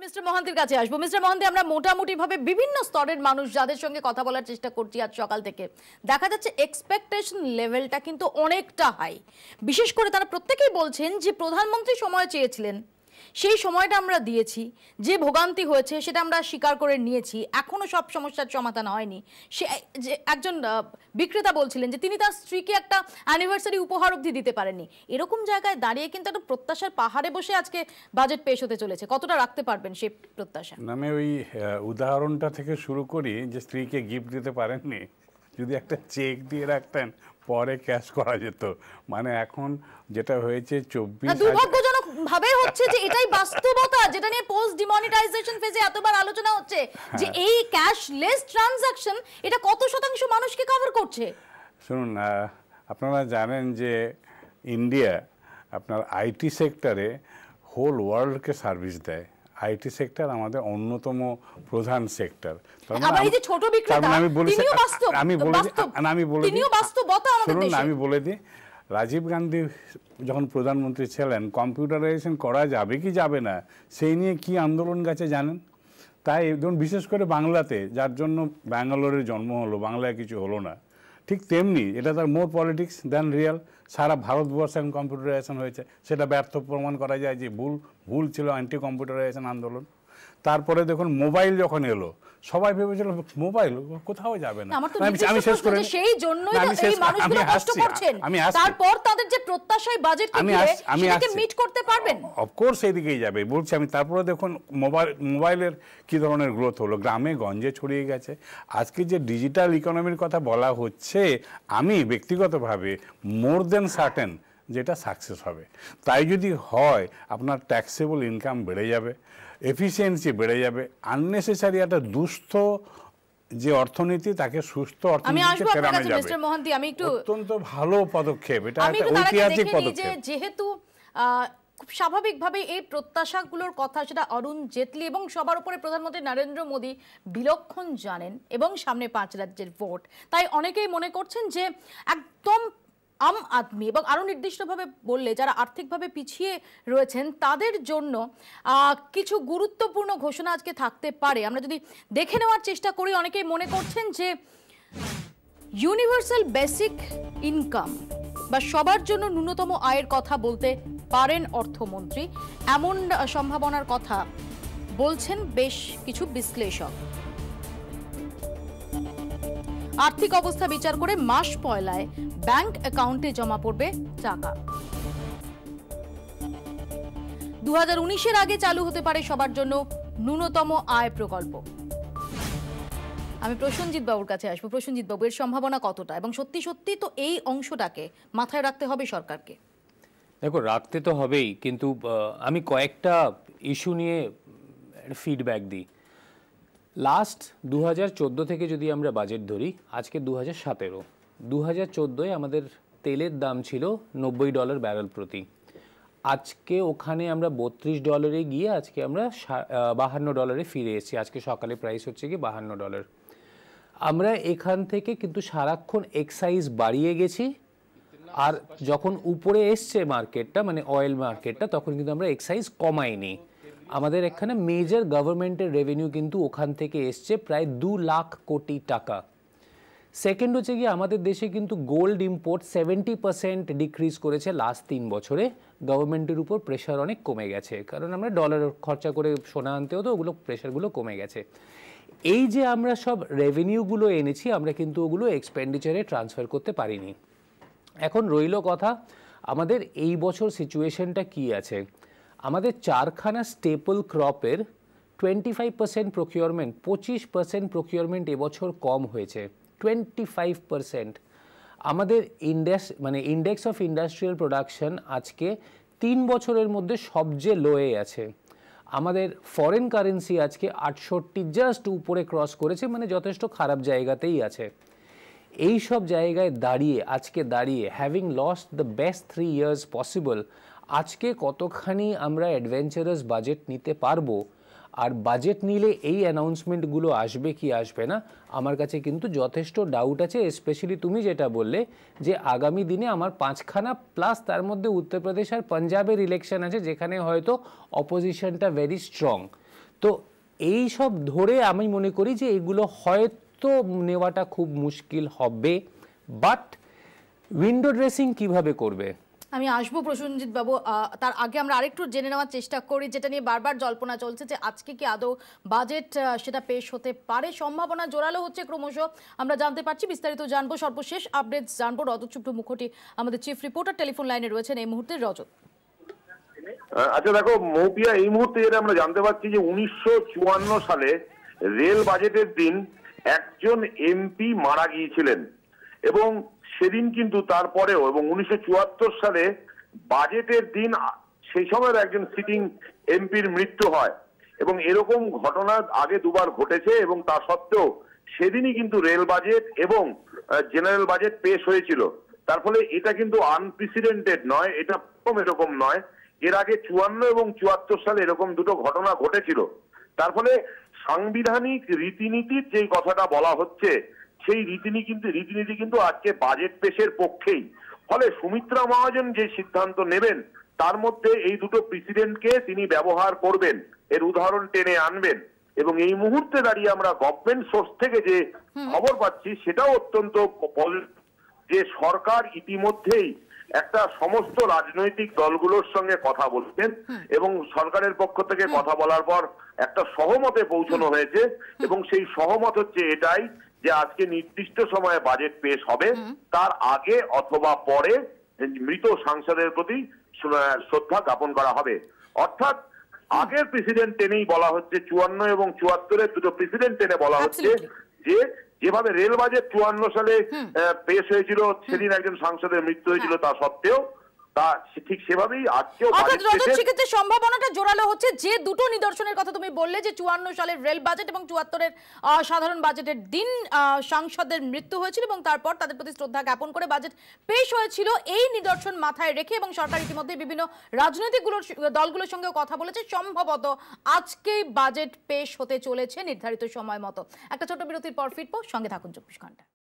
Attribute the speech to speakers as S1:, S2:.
S1: Mister মহান্তির কাছে আসবো। Mister Mohanty, আমরা মোটামুটি ভাবে বিভিন্ন স্তরের মানুষ যাদের সঙ্গে কথা বলার চেষ্টা করছি আজ সকাল থেকে, দেখা যাচ্ছে এক্সপেকটেশন লেভেলটা কিন্তু অনেকটা হাই। বিশেষ করে তারা প্রত্যেকেই বলছেন যে প্রধানমন্ত্রী সময় চেয়েছিলেন, সেই সময়টা আমরা দিয়েছি, যে ভোগান্তি হয়েছে সেটা আমরা স্বীকার করে নিয়েছি, এখনো সব সমস্যার সমাধান হয়নি। সে যে একজন বিক্রেতা বলছিলেন যে তিনি তার স্ত্রীকে একটা অ্যানিভার্সারি উপহার অবধি দিতে পারেননি। এরকম জায়গায় দাঁড়িয়ে কিন্তু একটা প্রত্যাশার পাহাড়ে বসে আজকে বাজেট পেশ হতে চলেছে, কতটা রাখতে পারবেন সেই প্রত্যাশা?
S2: আমি ওই উদাহরণটা থেকে শুরু করি যে স্ত্রীকে গিফট দিতে পারেননি, যদি একটা চেক দিয়ে রাখতেন পরে ক্যাশ করা যেত। মানে এখন যেটা হয়েছে 24
S1: দুর্ভাগ্যজনক ভাবে হচ্ছে যে এটাই বাস্তবতা, যেটা নিয়ে পোস্ট ডিমনিটাইজেশন ফেজে এতবার আলোচনা হচ্ছে যে এই ক্যাশলেস ট্রানজাকশন এটা কত শতাংশ মানুষকে কভার করছে।
S2: শুনুন, আপনারা জানেন যে ইন্ডিয়া আপনার আইটি সেক্টরে হোল ওয়ার্ল্ডকে সার্ভিস দেয়। আইটি সেক্টর আমাদের অন্যতম প্রধান সেক্টর। আমি বলে দিই, রাজীব গান্ধী যখন প্রধানমন্ত্রী ছিলেন কম্পিউটারাইজেশন করা যাবে কি যাবে না সেই নিয়ে কি আন্দোলন গেছে জানেন? তাই ধরুন বিশেষ করে বাংলাতে, যার জন্য ব্যাঙ্গালোরের জন্ম হলো, বাংলায় কিছু হলো না, ঠিক তেমনি এটা তার মোর পলিটিক্স দ্যান রিয়াল। সারা ভারতবর্ষে এখন কম্পিউটারাইজেশন হয়েছে, সেটা ব্যর্থ প্রমাণ করা যায় যে ভুল ছিল অ্যান্টি কম্পিউটারাইজেশন আন্দোলন। তারপরে দেখুন মোবাইল যখন এলো, সবাই ভেবেছিল মোবাইল কোথাও যাবে না।
S1: আমি শেষ করে সেই জন্যই এই মানুষগুলো কষ্ট করছেন। তারপর তাদের যে প্রত্যাশায় বাজেটকে সেটাকে মিট করতে পারবেন,
S2: অফকোর্স এইদিকেই যাবে বলছি আমি। তারপরে দেখুন মোবাইলের কি ধরনের গ্রোথ হলো, গ্রামে গঞ্জে ছড়িয়ে গেছে। আজকে যে ডিজিটাল ইকোনমির কথা বলা হচ্ছে, আমি ব্যক্তিগতভাবে মোর দেন সার্টেন যেটা সাকসেস হবে। তাই যদি হয় আপনার ট্যাক্সেবল ইনকাম বেড়ে যাবে, এফিসিয়েন্সি বেড়ে যাবে, আননেসেসারি একটা দুস্থ যে অর্থনীতি তাকে সুস্থ অর্থনীতিতে ফেরানো যাবে। অত্যন্ত ভালো পদক্ষেপ, এটা একটা ঐতিহাসিক পদক্ষেপ।
S1: যেহেতু খুব স্বাভাবিকভাবে এই প্রত্যাশাগুলোর কথা সেটা অরুণ জেটলি এবং সবার উপরে প্রধানমন্ত্রী নরেন্দ্র মোদী বিলক্ষণ জানেন, এবং সামনে 5 রাজ্যের ভোট, তাই অনেকেই মনে করছেন যে একদম আম আদমি এবং আরো নির্দিষ্টভাবে বললে যারা আর্থিকভাবে পিছিয়ে রয়েছেন তাদের জন্য কিছু গুরুত্বপূর্ণ ঘোষণা আজকে থাকতে পারে। আমরা যদি দেখে নেওয়ার চেষ্টা করি, অনেকেই মনে করছেন যে ইউনিভার্সাল বেসিক ইনকাম বা সবার জন্য ন্যূনতম আয়ের কথা বলতে পারেন অর্থমন্ত্রী, এমন সম্ভাবনার কথা বলছেন বেশ কিছু বিশ্লেষক। আর্থিক অবস্থা বিচার করে মাস পয়লায় ব্যাংক অ্যাকাউন্টে জমা পড়বে টাকা। 2019-এর আগে চালু হতে পারে সবার জন্য ন্যূনতম আয় প্রকল্প। আমি প্রসেনজিৎ বাবুর কাছে আসবো। প্রসেনজিৎ বাবু, এর সম্ভাবনা কতটা, এবং সত্যি সত্যি তো এই অংশটাকে মাথায় রাখতে হবে সরকারকে?
S3: দেখো, রাখতে তো হবেই, কিন্তু আমি কয়েকটা ইস্যু নিয়ে ফিডব্যাক দিই। লাস্ট 2014 থেকে যদি আমরা বাজেট ধরি, আজকে 2017, 2014-এ আমাদের তেলের দাম ছিল $90 ব্যারেল প্রতি। আজকে ওখানে আমরা $32 গিয়ে আজকে আমরা $52 ফিরে এসেছি। আজকে সকালে প্রাইস হচ্ছে কি $52। আমরা এখান থেকে কিন্তু সারাক্ষণ এক্সাইজ বাড়িয়ে গেছি, আর যখন উপরে এসছে মার্কেটটা, মানে অয়েল মার্কেটটা, তখন কিন্তু আমরা এক্সাইজ কমাইনি। আমাদের এখানে মেজর গভর্নমেন্টের রেভিনিউ কিন্তু ওখান থেকে এসছে প্রায় 2 লাখ কোটি টাকা। সেকেন্ড হচ্ছে কি, আমাদের দেশে কিন্তু গোল্ড ইম্পোর্ট 70% ডিক্রিজ করেছে লাস্ট 3 বছরে। গভর্নমেন্টের উপর প্রেশার অনেক কমে গেছে, কারণ আমরা ডলার খরচা করে সোনা আনতে হতো, ওগুলো প্রেশারগুলো কমে গেছে। এই যে আমরা সব রেভিনিউগুলো এনেছি, আমরা কিন্তু ওগুলো এক্সপেন্ডিচারে ট্রান্সফার করতে পারিনি। এখন রইল কথা, আমাদের এই বছর সিচুয়েশনটা কি আছে। আমাদের 4খানা স্টেপল ক্রপের 25% প্রকিউরমেন্ট, 25% প্রকিউরমেন্ট এবছর কম হয়েছে, 25%। আমাদের ইন্ডেক্স অফ ইন্ডাস্ট্রিয়াল প্রোডাকশন আজকে 3 বছরের মধ্যে সবচেয়ে লোয়ে আছে। আমাদের ফরেন কারেন্সি আজকে 68 জাস্ট উপরে ক্রস করেছে, মানে যথেষ্ট খারাপ জায়গাতেই আছে। এই সব জায়গায় দাঁড়িয়ে having lost the best 3 years possible, আজকে কতখানি আমরা অ্যাডভেঞ্চারাস বাজেট নিতে পারবো, আর বাজেট নিলে এই অ্যানাউন্সমেন্টগুলো আসবে কি আসবে না, আমার কাছে কিন্তু যথেষ্ট ডাউট আছে। স্পেশালি তুমি যেটা বললে যে আগামী দিনে আমার 5খানা প্লাস তার মধ্যে উত্তরপ্রদেশ আর পাঞ্জাবের ইলেকশন আছে, যেখানে হয়তো অপোজিশনটা ভেরি স্ট্রং। তো এই সব ধরে আমি মনে করি যে এগুলো হয়তো নেওয়াটা খুব মুশকিল হবে, বাট উইন্ডো ড্রেসিং কিভাবে করবে?
S1: আমি আসবো প্রসেনজিৎ বাবু, তার আগে আমরা আরেকটু জেনে নেওয়ার চেষ্টা করি, যেটা নিয়ে বারবার জল্পনা চলছে যে আজকে কি আদৌ বাজেট সেটা পেশ হতে পারে, সম্ভাবনা জোরালো হচ্ছে ক্রমশ, আমরা জানতে পারছি। বিস্তারিত জানবো, সর্বশেষ আপডেটস জানবো। রজত শুভ্র মুখোটি আমাদের চিফ রিপোর্টার টেলিফোন লাইনে রয়েছেন এই মুহূর্তে। রজত,
S4: আচ্ছা দেখো মৌপিয়া, এই মুহূর্তে যেটা আমরা জানতে পারছি যে 1954 সালে রেল বাজেটের দিন একজন এমপি মারা গিয়েছিলেন এবং সেদিন কিন্তু তারপরেও, এবং 1974 সালে বাজেটের দিন সেই সময়ের একজন সিটিং এমপির মৃত্যু হয় এবং এরকম ঘটনা আগে দুবার ঘটেছে এবং তা সত্ত্বেও সেদিনই কিন্তু রেল বাজেট এবং জেনারেল বাজেট পেশ হয়েছিল। তার ফলে এটা কিন্তু আনপ্রেসিডেন্টেড নয়, এটা প্রথম এরকম নয়। এর আগে 54 এবং 74 সালে এরকম দুটো ঘটনা ঘটেছিল। তার ফলে সাংবিধানিক রীতিনীতির যেই কথাটা বলা হচ্ছে সেই রীতিনীতি কিন্তু আজকে বাজেট পেশের পক্ষেই। ফলে সুমিত্রা মহাজন যে সিদ্ধান্ত নেবেন তার মধ্যে এই দুটো প্রেসিডেন্টকে তিনি ব্যবহার করবেন, এর উদাহরণ টেনে আনবেন। এবং এই মুহূর্তে দাঁড়িয়ে আমরা গভর্নমেন্ট সোর্স থেকে যে খবর পাচ্ছি সেটাও অত্যন্ত যে সরকার ইতিমধ্যেই একটা সমস্ত রাজনৈতিক দলগুলোর সঙ্গে কথা বলছেন এবং সরকারের পক্ষ থেকে কথা বলার পর একটা সহমতে পৌঁছানো হয়েছে এবং সেই সহমত হচ্ছে এটাই যে আজকে নির্দিষ্ট সময়ে বাজেট পেশ হবে, তার আগে অথবা পরে মৃত সাংসদের প্রতি শ্রদ্ধা জ্ঞাপন করা হবে। অর্থাৎ আগের প্রেসিডেন্ট টেনেই বলা হচ্ছে, 54 এবং 74-এর দুটো প্রেসিডেন্ট টেনে বলা হচ্ছে যে যেভাবে রেল বাজেট 54 সালে পেশ হয়েছিল, সেদিন একজন সাংসদের মৃত্যু হয়েছিল, তা সত্ত্বেও তা ঠিক সেভাবেই আজকেও
S1: সেক্ষেত্রে সম্ভাবনাটা জোরালো হচ্ছে। যে দুটো নিদর্শনের কথা তুমি বললে, যে 54 সালের রেল বাজেট এবং 74-এর সাধারণ বাজেটের দিন সাংসদের মৃত্যু হয়েছিল এবং তারপর তাদের প্রতি শ্রদ্ধা জ্ঞাপন করে বাজেট পেশ হয়েছিল, এই নিদর্শন মাথায় রেখে এবং সরকার ইতিমধ্যে বিভিন্ন রাজনৈতিক দলগুলোর সঙ্গে কথা বলেছে, সম্ভবত আজকেই বাজেট পেশ হতে চলেছে নির্ধারিত সময় মতো। একটা ছোট বিরতির পর ফিরবো, সঙ্গে থাকুন 24 ঘন্টা।